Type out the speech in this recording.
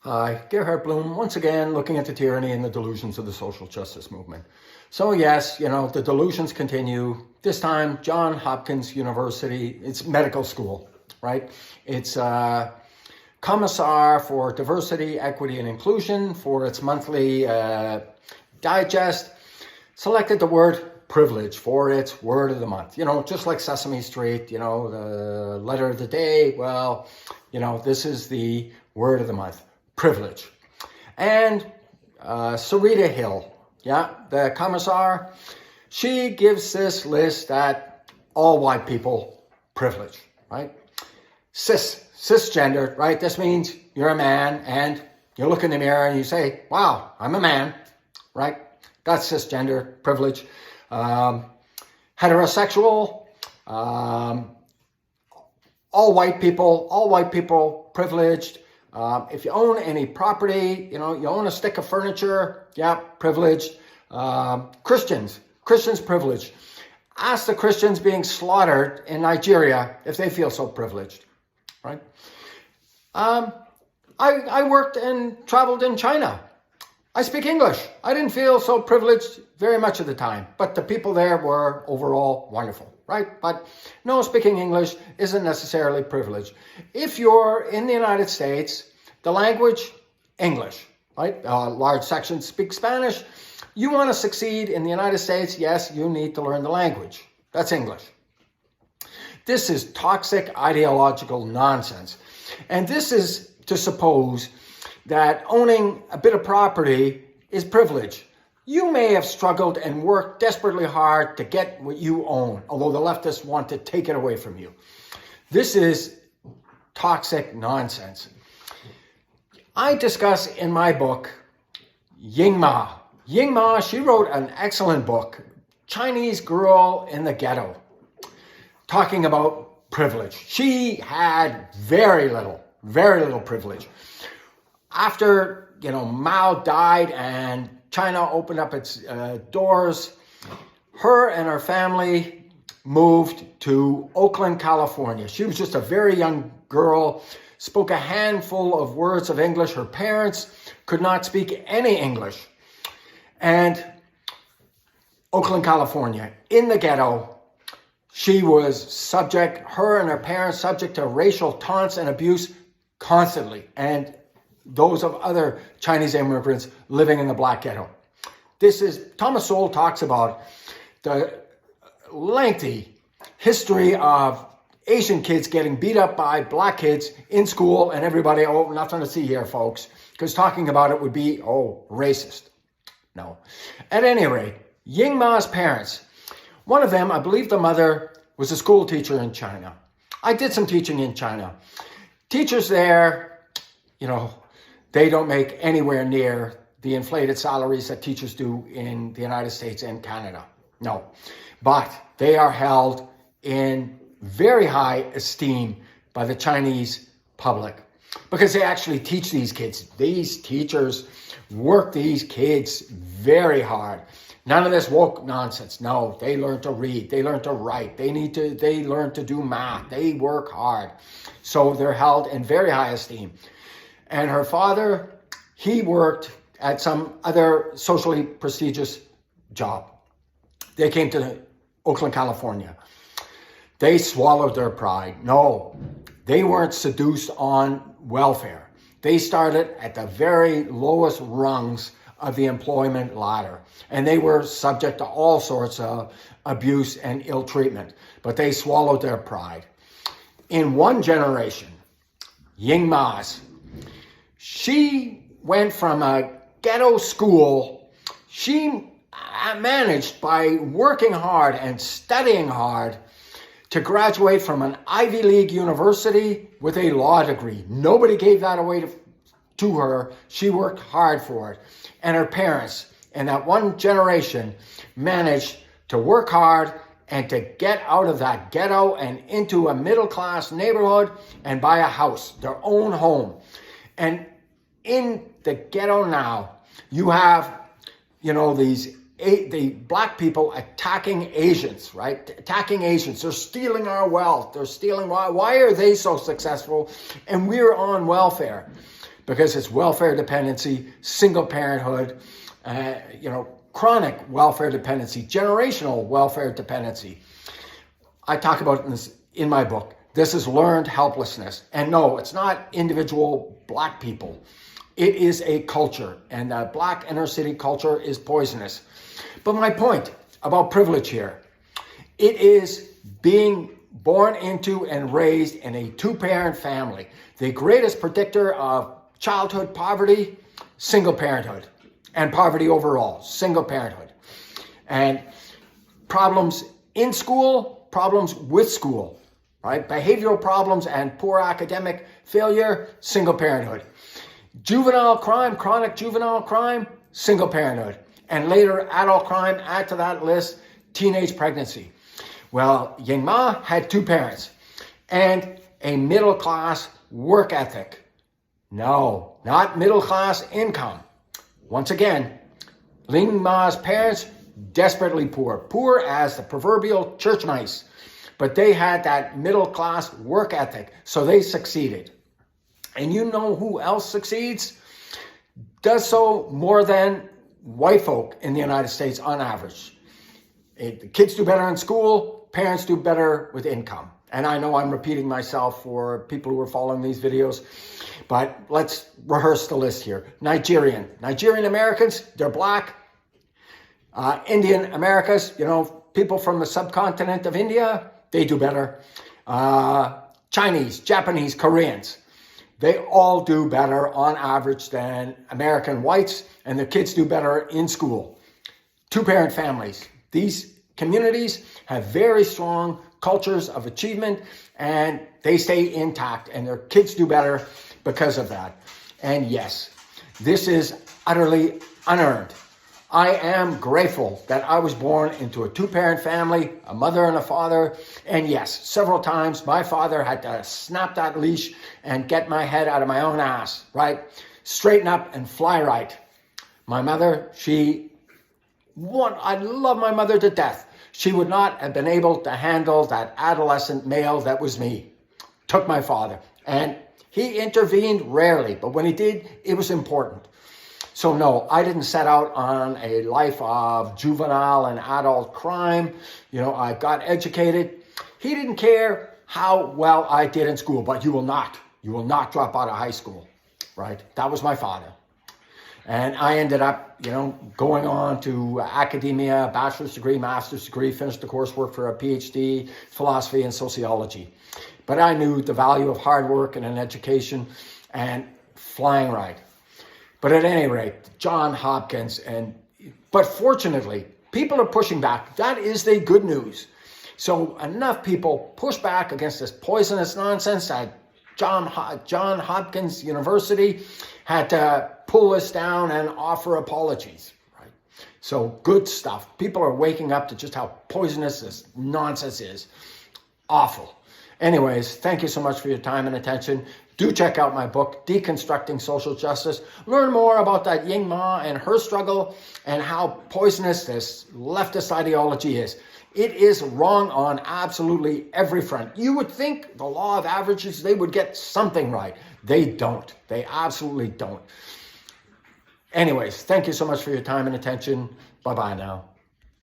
Hi, Gerhard Bloom, once again looking at the tyranny and the delusions of the social justice movement. So yes, the delusions continue. This time, Johns Hopkins University, it's medical school, right? It's Commissar for Diversity, Equity, and Inclusion for its monthly digest, selected the word privilege for its word of the month. Just like Sesame Street, the letter of the day, well, this is the word of the month. Privilege. And Sarita Hill, the commissar, she gives this list that all white people privilege, right? Cisgender, right? This means you're a man and you look in the mirror and you say, wow, I'm a man, right? That's cisgender privilege. Heterosexual, all white people privileged. If you own any property, you own a stick of furniture, privileged. Christians privileged. Ask the Christians being slaughtered in Nigeria if they feel so privileged, right? I worked and traveled in China. I speak English. I didn't feel so privileged very much of the time, but the people there were overall wonderful, right? But no, speaking English isn't necessarily privilege. If you're in the United States, the language, English, right? Large sections speak Spanish. You want to succeed in the United States, yes, you need to learn the language. That's English. This is toxic ideological nonsense. And this is to suppose that owning a bit of property is privilege. You may have struggled and worked desperately hard to get what you own, although the leftists want to take it away from you. This is toxic nonsense. I discuss in my book Ying Ma. Ying Ma, she wrote an excellent book, Chinese Girl in the Ghetto, talking about privilege. She had very little privilege. After, Mao died and China opened up its doors, her and her family moved to Oakland, California. She was just a very young girl, spoke a handful of words of English. Her parents could not speak any English. And Oakland, California, in the ghetto, she was her and her parents subject to racial taunts and abuse constantly. And those of other Chinese immigrants living in the black ghetto. Thomas Sowell talks about the lengthy history of Asian kids getting beat up by black kids in school, and everybody, nothing to see here, folks, because talking about it would be, racist. No. At any rate, Ying Ma's parents, one of them, I believe the mother, was a school teacher in China. I did some teaching in China. Teachers there, they don't make anywhere near the inflated salaries that teachers do in the United States and Canada. No. But they are held in very high esteem by the Chinese public because they actually teach these kids. These teachers work these kids very hard. None of this woke nonsense. No, they learn to read. They learn to write. They learn to do math. They work hard. So they're held in very high esteem. And her father, he worked at some other socially prestigious job. They came to Oakland, California. They swallowed their pride. No, they weren't seduced on welfare. They started at the very lowest rungs of the employment ladder. And they were subject to all sorts of abuse and ill treatment. But they swallowed their pride. In one generation, Ying Ma's, she went from a ghetto school. She managed, by working hard and studying hard, to graduate from an Ivy League university with a law degree. Nobody gave that away to her. She worked hard for it. And her parents, in that one generation, managed to work hard and to get out of that ghetto and into a middle-class neighborhood and buy a house, their own home. And in the ghetto now, you have, the black people attacking Asians, right? Attacking Asians. They're stealing our wealth. They're stealing. Why are they so successful and we're on welfare? because it's welfare dependency, single parenthood, chronic welfare dependency, generational welfare dependency. I talk about this in my book. This is learned helplessness. And no, it's not individual Black people. It is a culture, and that Black inner city culture is poisonous. But my point about privilege here, it is being born into and raised in a two-parent family. The greatest predictor of childhood poverty, single parenthood, and poverty overall, single parenthood. And problems in school, problems with school, right? Behavioral problems and poor academic failure, single parenthood. Juvenile crime, chronic juvenile crime, single parenthood. And later, adult crime, add to that list, teenage pregnancy. Well, Ying Ma had two parents and a middle-class work ethic. No, not middle-class income. Once again, Ying Ma's parents, desperately poor. Poor as the proverbial church mice. But they had that middle-class work ethic, so they succeeded. And you know who else succeeds? Does so more than white folk in the United States on average. The kids do better in school, parents do better with income. And I know I'm repeating myself for people who are following these videos, but let's rehearse the list here. Nigerian Americans, they're Black. Indian Americas, people from the subcontinent of India, they do better. Chinese, Japanese, Koreans, they all do better on average than American whites, and their kids do better in school. Two-parent families. These communities have very strong cultures of achievement, and they stay intact, and their kids do better because of that. And yes, this is utterly unearned. I am grateful that I was born into a two-parent family, a mother and a father. And yes, several times my father had to snap that leash and get my head out of my own ass, right? Straighten up and fly right. My mother, I love my mother to death. She would not have been able to handle that adolescent male that was me. Took my father. And he intervened rarely, but when he did, it was important. So no, I didn't set out on a life of juvenile and adult crime. I got educated. He didn't care how well I did in school, but you will not drop out of high school, right? That was my father. And I ended up, going on to academia, bachelor's degree, master's degree, finished the coursework for a PhD, philosophy and sociology. But I knew the value of hard work and an education and flying right. But at any rate, John Hopkins, but fortunately, people are pushing back. That is the good news. So enough people push back against this poisonous nonsense that John Hopkins University had to pull us down and offer apologies. Right? So good stuff. People are waking up to just how poisonous this nonsense is. Awful. Anyways, thank you so much for your time and attention. Do check out my book, Deconstructing Social Justice. Learn more about that Ying Ma and her struggle and how poisonous this leftist ideology is. It is wrong on absolutely every front. You would think the law of averages, they would get something right. They don't. They absolutely don't. Anyways, thank you so much for your time and attention. Bye-bye now.